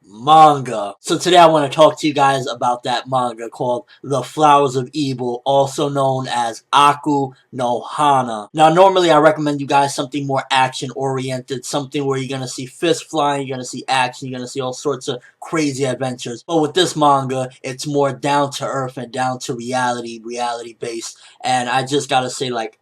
manga. So today I want to talk to you guys about that manga called The Flowers of Evil, also known as Aku no Hana. Now normally I recommend you guys something more action oriented, something where you're going to see fists flying, you're going to see action, you're going to see all sorts of crazy adventures. But with this manga, it's more down to earth and down to reality based. And I just gotta say, like,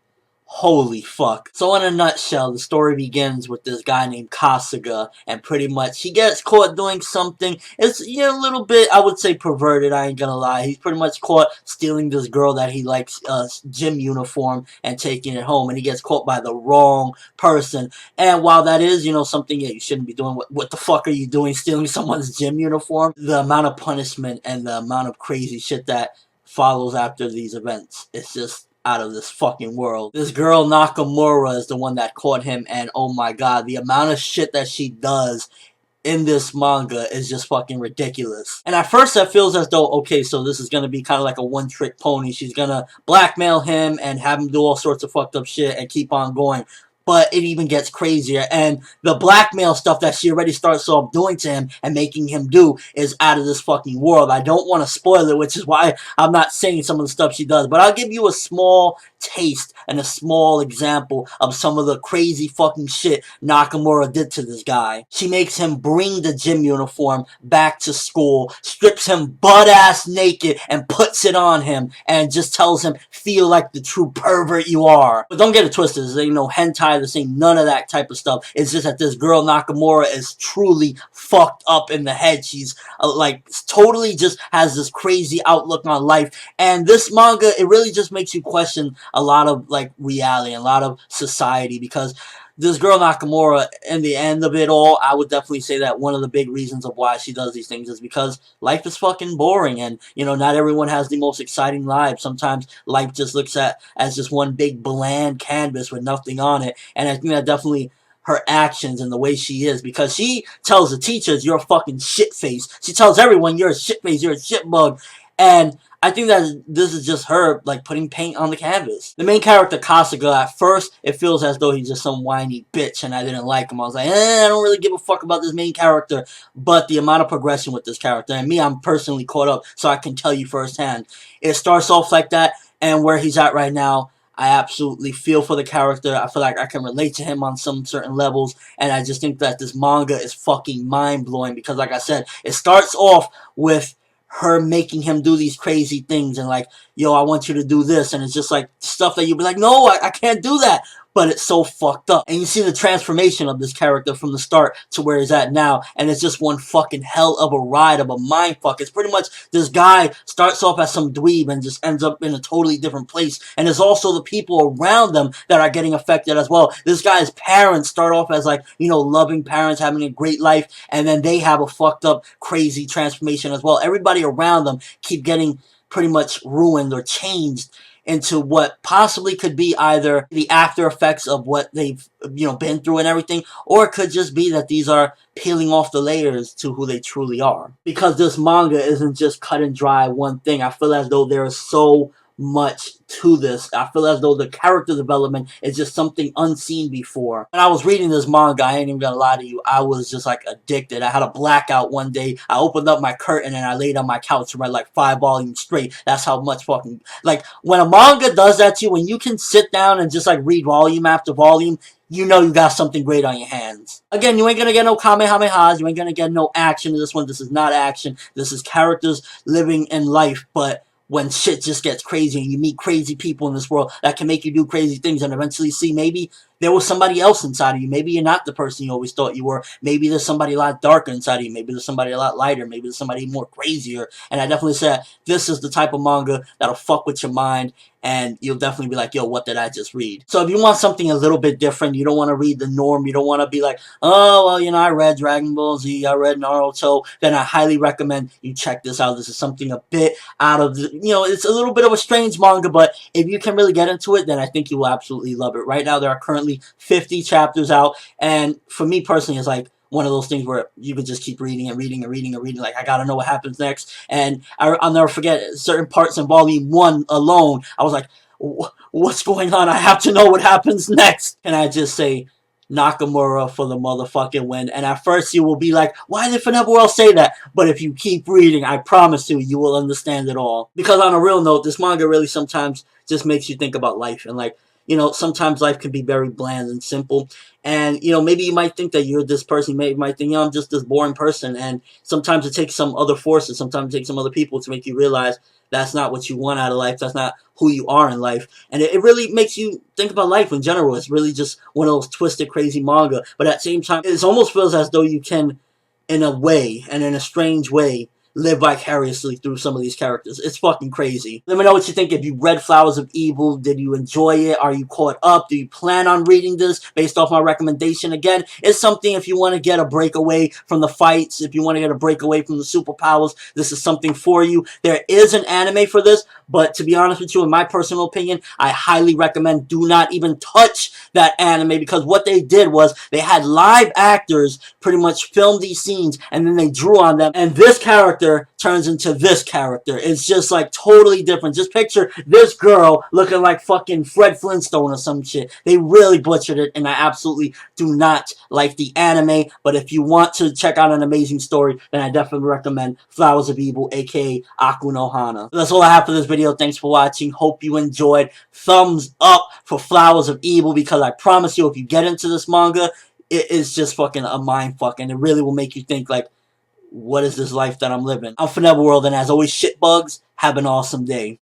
holy fuck. So in a nutshell, the story begins with this guy named Kasuga, and pretty much he gets caught doing something. It's, a little bit, I would say, perverted, I ain't gonna lie. He's pretty much caught stealing this girl that he likes, gym uniform, and taking it home, and he gets caught by the wrong person. And while that is, something that you shouldn't be doing, what the fuck are you doing stealing someone's gym uniform? The amount of punishment and the amount of crazy shit that follows after these events, it's just out of this fucking world. This girl Nakamura is the one that caught him, and oh my god, the amount of shit that she does in this manga is just fucking ridiculous. And at first it feels as though, okay, so this is gonna be kind of like a one-trick pony. She's gonna blackmail him and have him do all sorts of fucked up shit and keep on going. But it even gets crazier, and the blackmail stuff that she already starts off doing to him and making him do is out of this fucking world. I don't want to spoil it, which is why I'm not saying some of the stuff she does, but I'll give you a small taste and a small example of some of the crazy fucking shit Nakamura did to this guy. She makes him bring the gym uniform back to school, strips him butt-ass naked, and puts it on him, and just tells him, feel like the true pervert you are. But don't get it twisted, there ain't no hentai, this ain't none of that type of stuff. It's just that this girl Nakamura is truly fucked up in the head. She's like totally just has this crazy outlook on life, and this manga, it really just makes you question a lot of like reality and a lot of society, because this girl Nakamura, in the end of it all, I would definitely say that one of the big reasons of why she does these things is because life is fucking boring, and not everyone has the most exciting lives. Sometimes life just looks at as just one big bland canvas with nothing on it, and I think that definitely her actions and the way she is, because she tells the teachers, you're a fucking shit face. She tells everyone, you're a shit face, you're a shit bug, and I think that this is just her, like, putting paint on the canvas. The main character, Kasuga, at first, it feels as though he's just some whiny bitch, and I didn't like him. I was like, I don't really give a fuck about this main character. But the amount of progression with this character, and me, I'm personally caught up, so I can tell you firsthand. It starts off like that, and where he's at right now, I absolutely feel for the character. I feel like I can relate to him on some certain levels, and I just think that this manga is fucking mind-blowing, because, like I said, it starts off with her making him do these crazy things and like, yo, I want you to do this, and it's just like stuff that you'd be like, no, I can't do that, but it's so fucked up. And you see the transformation of this character from the start to where he's at now, and it's just one fucking hell of a ride of a mindfuck. It's pretty much this guy starts off as some dweeb and just ends up in a totally different place, and there's also the people around them that are getting affected as well. This guy's parents start off as like, loving parents, having a great life, and then they have a fucked up, crazy transformation as well. Everybody around them keep getting pretty much ruined or changed into what possibly could be either the after effects of what they've been through and everything, or it could just be that these are peeling off the layers to who they truly are. Because this manga isn't just cut and dry one thing. I feel as though there is so much to this. I feel as though the character development is just something unseen before. When I was reading this manga, I ain't even gonna lie to you, I was just like addicted. I had a blackout one day. I opened up my curtain and I laid on my couch and read like 5 volumes straight. That's how much fucking, like, when a manga does that to you, when you can sit down and just like read volume after volume, you know you got something great on your hands. Again, you ain't gonna get no kamehamehas, you ain't gonna get no action in this one. This is not action. This is characters living in life, but when shit just gets crazy and you meet crazy people in this world that can make you do crazy things, and eventually see maybe there was somebody else inside of you. Maybe you're not the person you always thought you were. Maybe there's somebody a lot darker inside of you. Maybe there's somebody a lot lighter. Maybe there's somebody more crazier. And I definitely said this is the type of manga that'll fuck with your mind, and you'll definitely be like, yo, what did I just read? So if you want something a little bit different, you don't want to read the norm, you don't want to be like, oh, well, I read Dragon Ball Z, I read Naruto, then I highly recommend you check this out. This is something a bit out of the, it's a little bit of a strange manga, but if you can really get into it, then I think you will absolutely love it. Right now, there are currently 50 chapters out, and for me personally, it's like one of those things where you could just keep reading and reading and reading and reading, like, I gotta know what happens next. And I'll never forget certain parts in volume 1 alone, I was like, what's going on? I have to know what happens next. And I just say, Nakamura for the motherfucking win. And at first you will be like, why did ForneverWorld say that? But if you keep reading, I promise you will understand it all. Because on a real note, this manga really sometimes just makes you think about life. And like, you know, sometimes life can be very bland and simple. And, you know, maybe you might think that you're this person. You might think, you know, I'm just this boring person. And sometimes it takes some other forces. Sometimes it takes some other people to make you realize that's not what you want out of life. That's not who you are in life. And it really makes you think about life in general. It's really just one of those twisted, crazy manga. But at the same time, it almost feels as though you can, in a way, and in a strange way, live vicariously through some of these characters. It's fucking crazy. Let me know what you think. If you read Flowers of Evil, did you enjoy it? Are you caught up? Do you plan on reading this based off my recommendation? Again, it's something if you want to get a break away from the fights, if you want to get a break away from the superpowers, this is something for you. There is an anime for this, but to be honest with you, in my personal opinion, I highly recommend do not even touch that anime, because what they did was they had live actors pretty much film these scenes and then they drew on them, and this character turns into this character. It's just like totally different. Just picture this girl looking like fucking Fred Flintstone or some shit. They really butchered it, and I absolutely do not like the anime. But if you want to check out an amazing story, then I definitely recommend Flowers of Evil, aka Aku no Hana. That's all I have for this video. Thanks for watching. Hope you enjoyed. Thumbs up for Flowers of Evil, because I promise you, if you get into this manga, it is just fucking a mind fuck, and it really will make you think like, what is this life that I'm living? I'm ForneverWorld, and as always, shitbugs, have an awesome day.